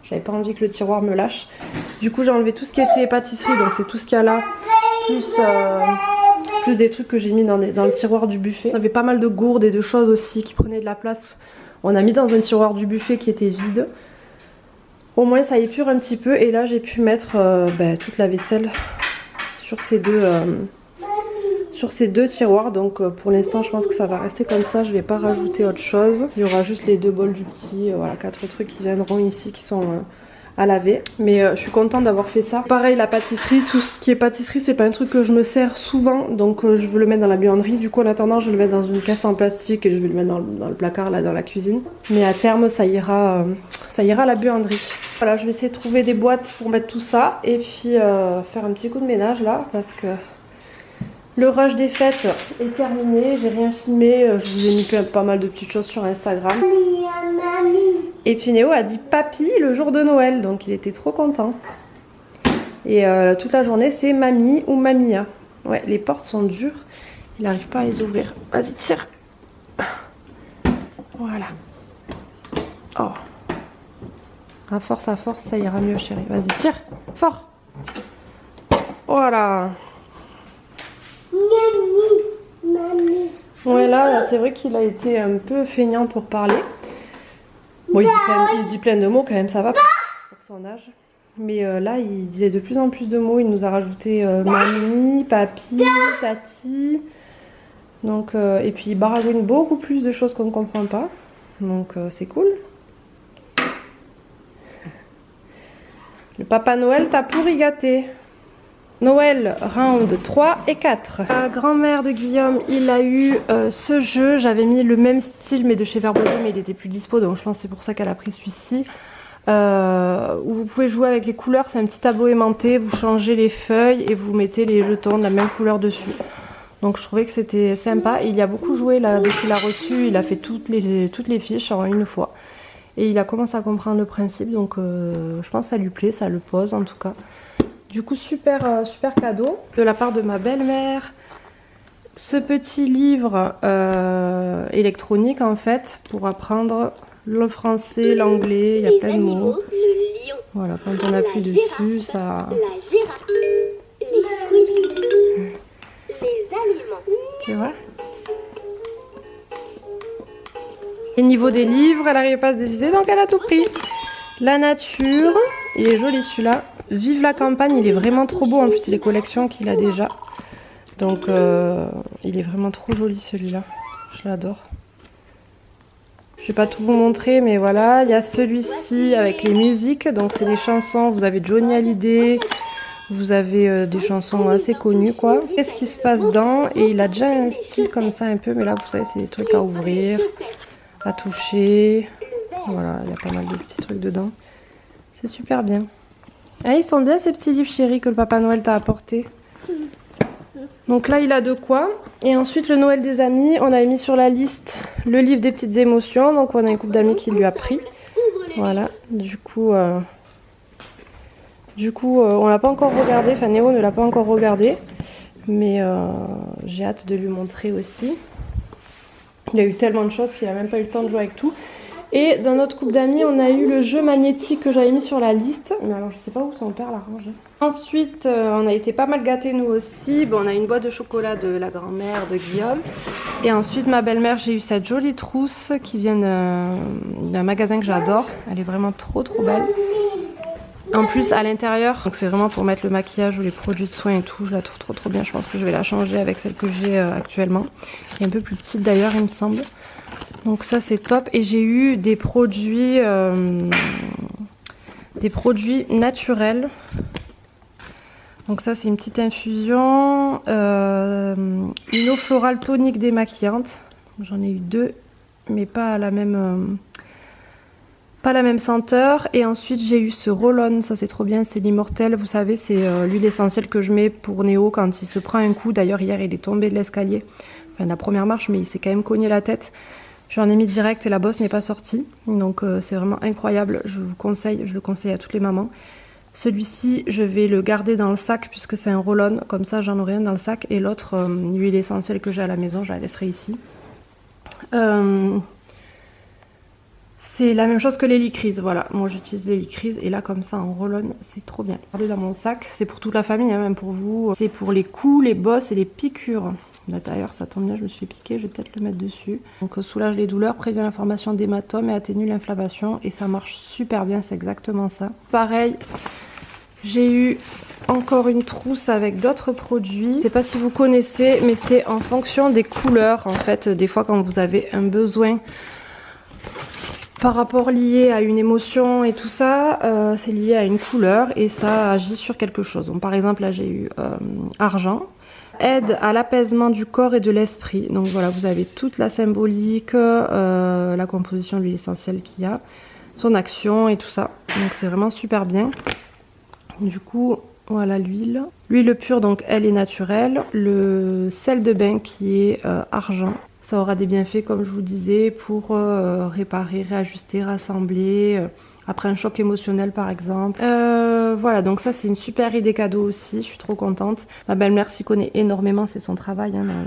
S2: j'avais pas envie que le tiroir me lâche. Du coup, j'ai enlevé tout ce qui était pâtisserie. Donc c'est tout ce qu'il y a là. Plus des trucs que j'ai mis dans le tiroir du buffet. On avait pas mal de gourdes et de choses aussi qui prenaient de la place. On a mis dans un tiroir du buffet qui était vide. Au moins ça épure un petit peu. Et là j'ai pu mettre toute la vaisselle sur ces deux tiroirs. Donc pour l'instant je pense que ça va rester comme ça. Je vais pas rajouter autre chose. Il y aura juste les 2 bols du petit. Voilà, 4 trucs qui viendront ici qui sont... à laver, mais je suis contente d'avoir fait ça. Pareil, la pâtisserie, tout ce qui est pâtisserie, c'est pas un truc que je me sers souvent, donc je veux le mettre dans la buanderie. Du coup, en attendant, je vais le mettre dans une caisse en plastique et je vais le mettre dans le placard là dans la cuisine. Mais à terme, ça ira à la buanderie. Voilà, je vais essayer de trouver des boîtes pour mettre tout ça et puis faire un petit coup de ménage là parce que le rush des fêtes est terminé. J'ai rien filmé, je vous ai mis pas mal de petites choses sur Instagram. Et puis Néo a dit papy le jour de Noël, donc il était trop content. Et toute la journée c'est mamie ou mamia. Ouais, les portes sont dures, il n'arrive pas à les ouvrir. Vas-y, tire. Voilà. Oh. À force, ça ira mieux chérie. Vas-y, tire. Fort. Voilà. Ouais, là c'est vrai qu'il a été un peu feignant pour parler. Bon, il dit plein de mots quand même, ça va pour son âge. Mais là, il disait de plus en plus de mots. Il nous a rajouté mamie, papy, tati. Donc, et puis il baragouine beaucoup plus de choses qu'on ne comprend pas. Donc c'est cool. Le Papa Noël t'a pourri gâté. Noël, round 3 et 4. La grand-mère de Guillaume, il a eu ce jeu. J'avais mis le même style mais de chez Verbaudet, mais il était plus dispo, donc je pense que c'est pour ça qu'elle a pris celui-ci. Où vous pouvez jouer avec les couleurs, c'est un petit tableau aimanté, vous changez les feuilles et vous mettez les jetons de la même couleur dessus. Donc je trouvais que c'était sympa. Il y a beaucoup joué là, dès qu'il a reçu, il a fait toutes les fiches en une fois. Et il a commencé à comprendre le principe, donc je pense que ça lui plaît, ça le pose en tout cas. Du coup, super cadeau de la part de ma belle-mère. Ce petit livre électronique en fait pour apprendre le français, l'anglais, il y a plein de mots. Voilà, quand on appuie dessus, ça... Tu vois ? Et niveau des livres, elle n'arrivait pas à se décider, donc elle a tout pris. La nature, il est joli celui-là. Vive la campagne, il est vraiment trop beau. En plus, c'est les collections qu'il a déjà. Donc, il est vraiment trop joli celui-là. Je l'adore. Je vais pas tout vous montrer, mais voilà. Il y a celui-ci avec les musiques. Donc, c'est des chansons. Vous avez Johnny Hallyday. Vous avez des chansons assez connues, quoi. Qu'est-ce qui se passe dedans? Et il a déjà un style comme ça un peu. Mais là, vous savez, c'est des trucs à ouvrir, à toucher. Voilà, il y a pas mal de petits trucs dedans. C'est super bien. Ah, ils sont bien ces petits livres chéris que le Papa Noël t'a apporté. Donc là il a de quoi. Et ensuite le Noël des amis, on avait mis sur la liste le livre des petites émotions. Donc on a une couple d'amis qui lui a pris. Voilà, du coup on l'a pas encore regardé, enfin Néo ne l'a pas encore regardé. Mais j'ai hâte de lui montrer aussi. Il a eu tellement de choses qu'il n'a même pas eu le temps de jouer avec tout. Et dans notre couple d'amis, on a eu le jeu magnétique que j'avais mis sur la liste. Mais alors, je sais pas où son père l'a rangé. Ensuite, on a été pas mal gâtés nous aussi. Bon, on a une boîte de chocolat de la grand-mère de Guillaume. Et ensuite, ma belle-mère, j'ai eu cette jolie trousse qui vient d'un magasin que j'adore. Elle est vraiment trop belle. En plus, à l'intérieur, donc c'est vraiment pour mettre le maquillage ou les produits de soins et tout. Je la trouve trop bien. Je pense que je vais la changer avec celle que j'ai actuellement. Elle est un peu plus petite d'ailleurs, il me semble. Donc ça c'est top. Et j'ai eu des produits naturels. Donc ça c'est une petite infusion, une eau florale tonique démaquillante. J'en ai eu 2, mais pas à la même
S3: pas la même senteur. Et ensuite j'ai eu ce roll-on, ça c'est trop bien, c'est l'immortel, vous savez c'est l'huile essentielle que je mets pour Néo quand il se prend un coup. D'ailleurs hier il est tombé de l'escalier, enfin la première marche, mais il s'est quand même cogné la tête. J'en ai mis direct et la bosse n'est pas sortie, donc c'est vraiment incroyable, je vous conseille, je le conseille à toutes les mamans. Celui-ci je vais le garder dans le sac puisque c'est un roll-on, comme ça j'en aurai un dans le sac, et l'autre huile essentielle que j'ai à la maison je la laisserai ici. C'est la même chose que l'hélicryse, voilà, moi j'utilise l'hélicryse et là comme ça en roll-on c'est trop bien. Regardez dans mon sac, c'est pour toute la famille, hein, même pour vous, c'est pour les coups, les bosses et les piqûres. D'ailleurs ça tombe bien, je me suis piqué, je vais peut-être le mettre dessus. Donc soulage les douleurs, prévient la formation d'hématomes et atténue l'inflammation, et ça marche super bien, c'est exactement ça. Pareil, j'ai eu encore une trousse avec d'autres produits. Je sais pas si vous connaissez, mais c'est en fonction des couleurs en fait. Des fois quand vous avez un besoin par rapport lié à une émotion et tout ça, c'est lié à une couleur et ça agit sur quelque chose. Donc par exemple là j'ai eu argent, aide à l'apaisement du corps et de l'esprit. Donc voilà, vous avez toute la symbolique, la composition de l'huile essentielle qu'il y a, son action et tout ça. Donc c'est vraiment super bien. Du coup voilà l'huile. L'huile pure, donc elle est naturelle. Le sel de bain qui est argent. Ça aura des bienfaits, comme je vous disais, pour réparer, réajuster, rassembler, après un choc émotionnel par exemple. Voilà, donc ça c'est une super idée cadeau aussi, je suis trop contente. Ma belle-mère s'y connaît énormément, c'est son travail, hein, dans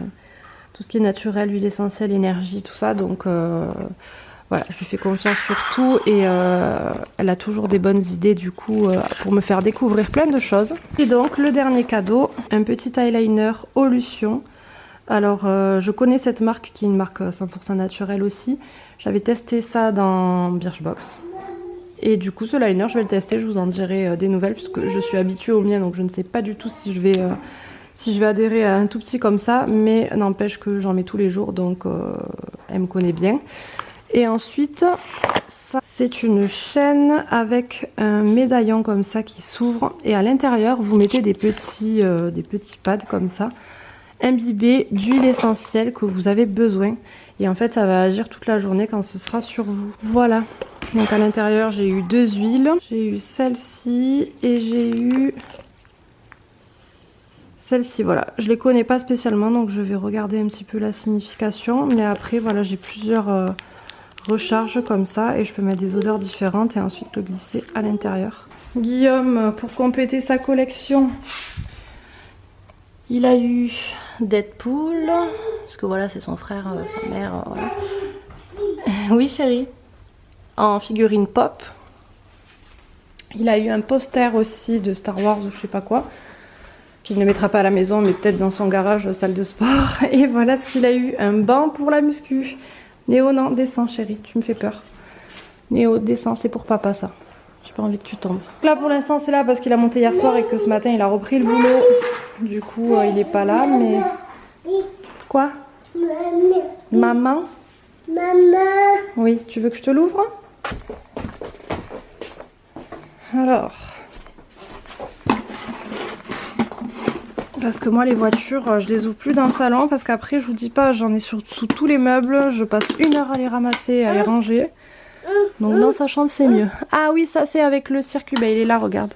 S3: tout ce qui est naturel, huile essentielle, énergie, tout ça. Donc voilà, je lui fais confiance sur tout et elle a toujours des bonnes idées du coup pour me faire découvrir plein de choses. Et donc le dernier cadeau, un petit eyeliner Olution. Alors je connais cette marque qui est une marque 100% naturelle aussi. J'avais testé ça dans Birchbox. Et du coup ce liner je vais le tester, je vous en dirai des nouvelles puisque je suis habituée au mien, donc je ne sais pas du tout si je vais adhérer à un tout petit comme ça. Mais n'empêche que j'en mets tous les jours, donc elle me connaît bien. Et ensuite ça c'est une chaîne avec un médaillon comme ça qui s'ouvre. Et à l'intérieur vous mettez des petits pads comme ça, imbibé d'huile essentielle que vous avez besoin, et en fait ça va agir toute la journée quand ce sera sur vous. Voilà, donc à l'intérieur j'ai eu deux huiles, j'ai eu celle-ci et j'ai eu celle-ci. Voilà, je les connais pas spécialement donc je vais regarder un petit peu la signification, mais après voilà j'ai plusieurs recharges comme ça et je peux mettre des odeurs différentes et ensuite le glisser à l'intérieur. Guillaume, pour compléter sa collection, il a eu Deadpool, parce que voilà c'est son frère, sa mère, voilà. Oui chérie, en figurine pop. Il a eu un poster aussi de Star Wars ou je sais pas quoi, qu'il ne mettra pas à la maison mais peut-être dans son garage, salle de sport. Et voilà ce qu'il a eu, un banc pour la muscu. Néo non, descends chérie, tu me fais peur. Néo descends, c'est pour papa ça. J'ai pas envie que tu tombes. Là pour l'instant c'est là parce qu'il a monté hier soir et que ce matin il a repris le boulot. Du coup il est pas là, mais... Quoi? Maman? Maman? Oui, tu veux que je te l'ouvre? Alors... Parce que moi les voitures je les ouvre plus dans le salon parce qu'après je vous dis pas, j'en ai sous tous les meubles. Je passe 1 heure à les ramasser, à les ranger. Donc dans sa chambre c'est mieux. Ah oui, ça c'est avec le circuit, bah il est là, regarde.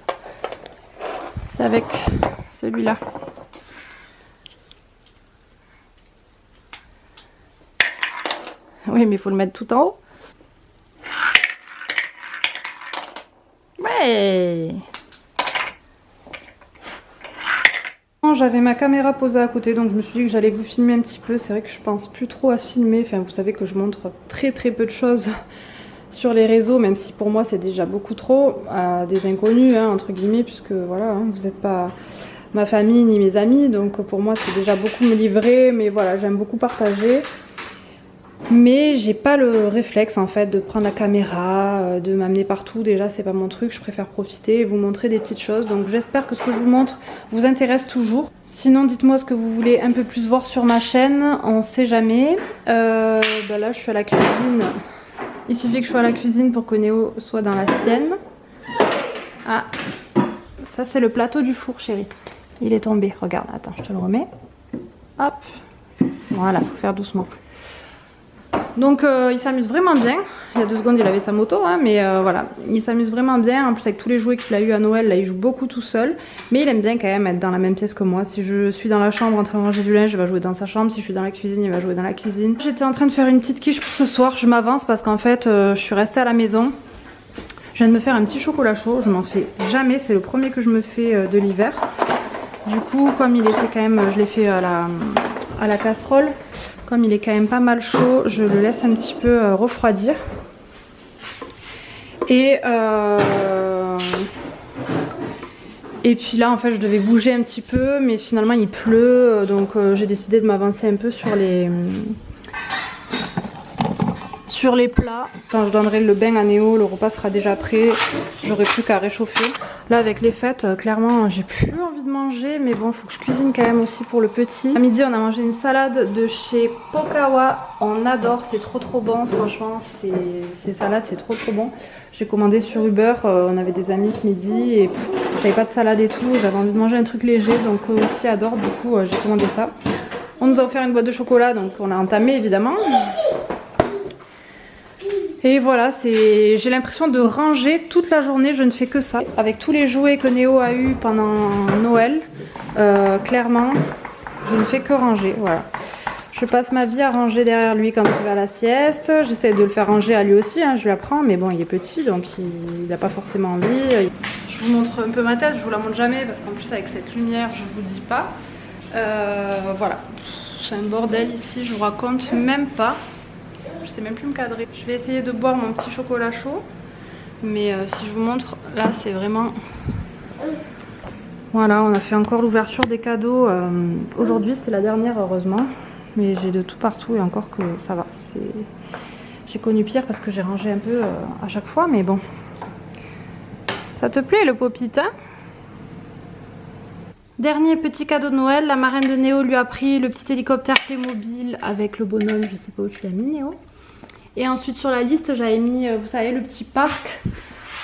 S3: C'est avec celui-là. Oui mais il faut le mettre tout en haut. Ouais. J'avais ma caméra posée à côté donc je me suis dit que j'allais vous filmer un petit peu. C'est vrai que je pense plus trop à filmer, enfin vous savez que je montre très peu de choses sur les réseaux, même si pour moi c'est déjà beaucoup trop, à des inconnus hein, entre guillemets, puisque voilà hein, vous n'êtes pas ma famille ni mes amis, donc pour moi c'est déjà beaucoup me livrer, mais voilà j'aime beaucoup partager. Mais j'ai pas le réflexe en fait de prendre la caméra, de m'amener partout, déjà c'est pas mon truc, je préfère profiter et vous montrer des petites choses. Donc j'espère que ce que je vous montre vous intéresse toujours. Sinon dites-moi ce que vous voulez un peu plus voir sur ma chaîne, on sait jamais. Bah là je suis à la cuisine, il suffit que je sois à la cuisine pour que Néo soit dans la sienne. Ah, ça c'est le plateau du four chérie, il est tombé, regarde, attends je te le remets. Hop, voilà, faut faire doucement. Donc il s'amuse vraiment bien. Il y a 2 secondes il avait sa moto hein, mais voilà, il s'amuse vraiment bien. En plus avec tous les jouets qu'il a eu à Noël, là il joue beaucoup tout seul. Mais il aime bien quand même être dans la même pièce que moi. Si je suis dans la chambre en train de ranger du linge, il va jouer dans sa chambre. Si je suis dans la cuisine, il va jouer dans la cuisine. J'étais en train de faire une petite quiche pour ce soir. Je m'avance parce qu'en fait je suis restée à la maison. Je viens de me faire un petit chocolat chaud. Je m'en fais jamais, c'est le premier que je me fais de l'hiver. Du coup comme il était quand même, je l'ai fait à la casserole. Comme il est quand même pas mal chaud, je le laisse un petit peu refroidir. Et puis là en fait je devais bouger un petit peu mais finalement il pleut donc j'ai décidé de m'avancer un peu sur les plats. Quand je donnerai le bain à Néo, le repas sera déjà prêt, j'aurai plus qu'à réchauffer. Là avec les fêtes, clairement j'ai plus envie de manger mais bon faut que je cuisine quand même aussi pour le petit. À midi on a mangé une salade de chez Pokawa, on adore, c'est trop bon franchement, ces salades c'est trop bon. J'ai commandé sur Uber, on avait des amis ce midi et j'avais pas de salade et tout, j'avais envie de manger un truc léger donc aussi adore, du coup j'ai commandé ça. On nous a offert une boîte de chocolat donc on a entamé évidemment. Et voilà, j'ai l'impression de ranger toute la journée, je ne fais que ça. Avec tous les jouets que Néo a eu pendant Noël, clairement, je ne fais que ranger, voilà. Je passe ma vie à ranger derrière lui quand il va à la sieste. J'essaie de le faire ranger à lui aussi, hein, je lui apprends, mais bon, il est petit, donc il n'a pas forcément envie. Je vous montre un peu ma tête, je vous la montre jamais, parce qu'en plus avec cette lumière, je vous dis pas. Voilà, c'est un bordel ici, je vous raconte même pas. Je sais même plus me cadrer. Je vais essayer de boire mon petit chocolat chaud. Mais si je vous montre, là c'est vraiment... Voilà, on a fait encore l'ouverture des cadeaux. Aujourd'hui c'était la dernière heureusement. Mais j'ai de tout partout et encore que ça va. J'ai connu pire parce que j'ai rangé un peu à chaque fois. Mais bon. Ça te plaît le popite hein? Dernier petit cadeau de Noël. La marraine de Néo lui a pris le petit hélicoptère Playmobil avec le bonhomme. Je sais pas où tu l'as mis Néo. Et ensuite sur la liste j'avais mis, vous savez, le petit parc.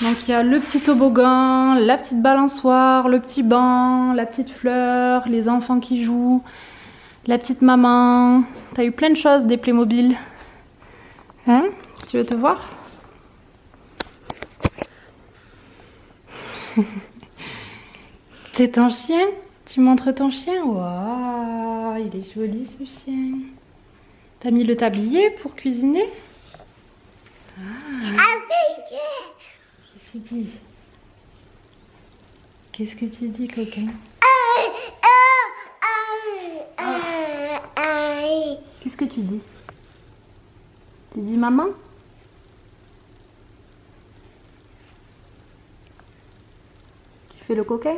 S3: Donc il y a le petit toboggan, la petite balançoire, le petit banc, la petite fleur, les enfants qui jouent, la petite maman. T'as eu plein de choses des Playmobil. Hein? Tu veux te voir? C'est ton chien? Tu montres ton chien? Waouh, il est joli ce chien. T'as mis le tablier pour cuisiner? Qu'est-ce que tu dis? Qu'est-ce que tu dis, coquin? Qu'est-ce que tu dis? Tu dis maman? Tu fais le coquin?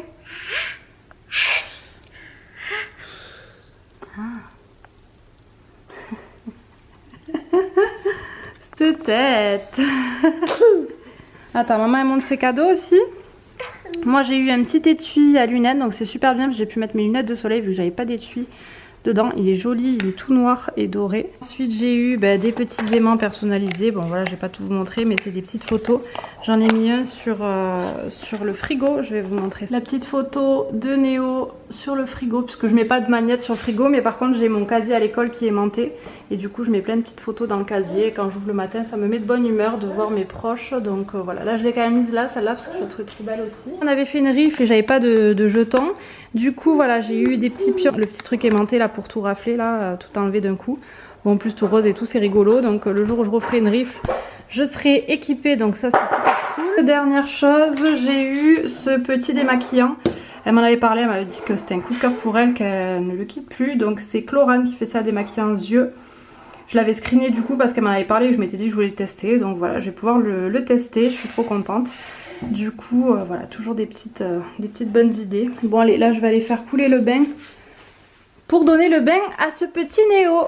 S3: Ah. Cette tête. Attends, maman elle montre ses cadeaux aussi. Moi j'ai eu un petit étui à lunettes, donc c'est super bien parce que j'ai pu mettre mes lunettes de soleil vu que j'avais pas d'étui dedans. Il est joli, il est tout noir et doré. Ensuite j'ai eu des petits aimants personnalisés. Bon voilà, je vais pas tout vous montrer mais c'est des petites photos. J'en ai mis un sur le frigo, je vais vous montrer la petite photo de Néo sur le frigo puisque je mets pas de magnète sur le frigo mais par contre j'ai mon casier à l'école qui est aimanté et du coup je mets plein de petites photos dans le casier et quand j'ouvre le matin ça me met de bonne humeur de voir mes proches donc voilà, là je l'ai quand même mise là celle-là parce que je la trouvais trop belle aussi. On avait fait une rifle et j'avais pas de jetons, du coup voilà j'ai eu des petits pions, le petit truc aimanté là pour tout rafler là, tout enlever d'un coup. Bon en plus tout rose et tout c'est rigolo donc le jour où je referai une rifle je serai équipée donc ça c'est cool. Dernière chose, j'ai eu ce petit démaquillant. Elle m'en avait parlé, elle m'avait dit que c'était un coup de cœur pour elle, qu'elle ne le quitte plus. Donc c'est Chlorane qui fait ça, démaquillant aux yeux. Je l'avais screené du coup parce qu'elle m'en avait parlé et je m'étais dit que je voulais le tester. Donc voilà, je vais pouvoir le tester, je suis trop contente. Du coup voilà, toujours des petites bonnes idées. Bon allez, là je vais aller faire couler le bain pour donner le bain à ce petit Néo.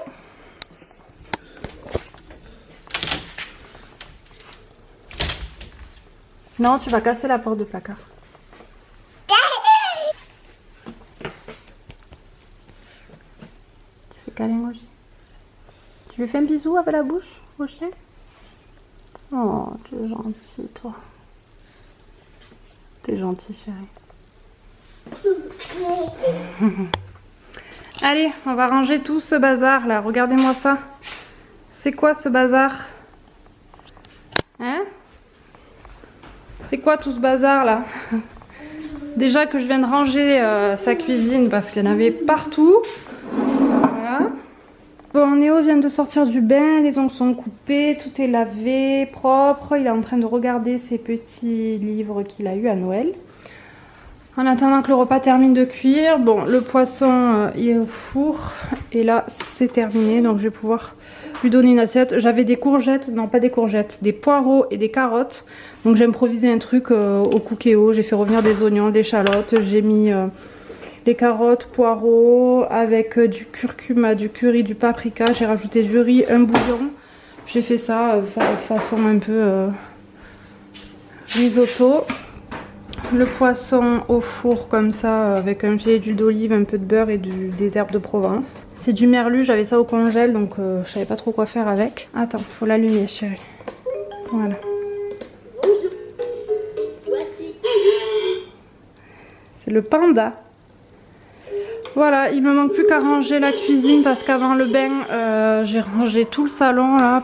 S3: Non, tu vas casser la porte de placard. Tu fais câlin au chien. Tu lui fais un bisou avec la bouche au chien? Oh, tu es gentil, toi. T'es gentil, chérie. Allez, on va ranger tout ce bazar là. Regardez-moi ça. C'est quoi ce bazar? Hein? C'est quoi tout ce bazar là? Déjà que je viens de ranger sa cuisine parce qu'il y en avait partout. Voilà. Bon, Néo vient de sortir du bain, les ongles sont coupés, tout est lavé, propre. Il est en train de regarder ses petits livres qu'il a eu à Noël. En attendant que le repas termine de cuire, bon, le poisson il est au four et là c'est terminé, donc je vais pouvoir lui donner une assiette. J'avais des courgettes, non pas des courgettes, des poireaux et des carottes, donc j'ai improvisé un truc au cookéo. J'ai fait revenir des oignons, des échalotes, j'ai mis les carottes, poireaux avec du curcuma, du curry, du paprika, j'ai rajouté du riz, un bouillon. J'ai fait ça façon un peu risotto. Le poisson au four comme ça avec un filet d'huile d'olive, un peu de beurre et des herbes de Provence. C'est du merlu, j'avais ça au congèle donc je savais pas trop quoi faire avec. Attends, faut l'allumer chérie. Voilà. C'est le panda. Voilà, il me manque plus qu'à ranger la cuisine parce qu'avant le bain j'ai rangé tout le salon là.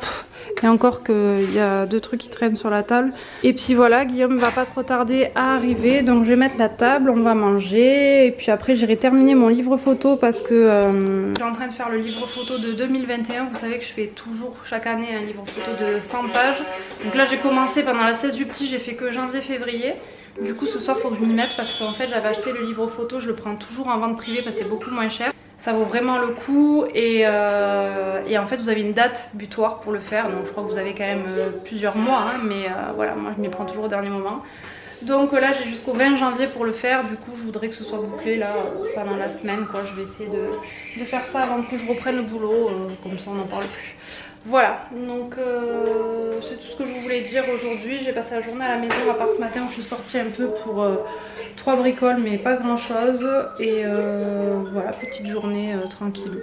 S3: Et encore qu'il y a 2 trucs qui traînent sur la table. Et puis voilà, Guillaume va pas trop tarder à arriver. Donc je vais mettre la table, on va manger. Et puis après j'irai terminer mon livre photo parce que je suis en train de faire le livre photo de 2021. Vous savez que je fais toujours chaque année un livre photo de 100 pages. Donc là j'ai commencé pendant la 16 du petit, j'ai fait que janvier-février. Du coup ce soir il faut que je m'y mette parce qu'en fait j'avais acheté le livre photo, je le prends toujours en vente privée parce que c'est beaucoup moins cher. Ça vaut vraiment le coup et en fait vous avez une date butoir pour le faire, donc je crois que vous avez quand même plusieurs mois hein, mais voilà, moi je m'y prends toujours au dernier moment. Donc là j'ai jusqu'au 20 janvier pour le faire, du coup je voudrais que ce soit bouclé là pendant la semaine quoi. Je vais essayer de faire ça avant que je reprenne le boulot, comme ça on n'en parle plus. Voilà, donc c'est tout ce que je voulais dire aujourd'hui. J'ai passé la journée à la maison, à part ce matin où je suis sortie un peu pour 3 bricoles mais pas grand chose. Et voilà, petite journée tranquille.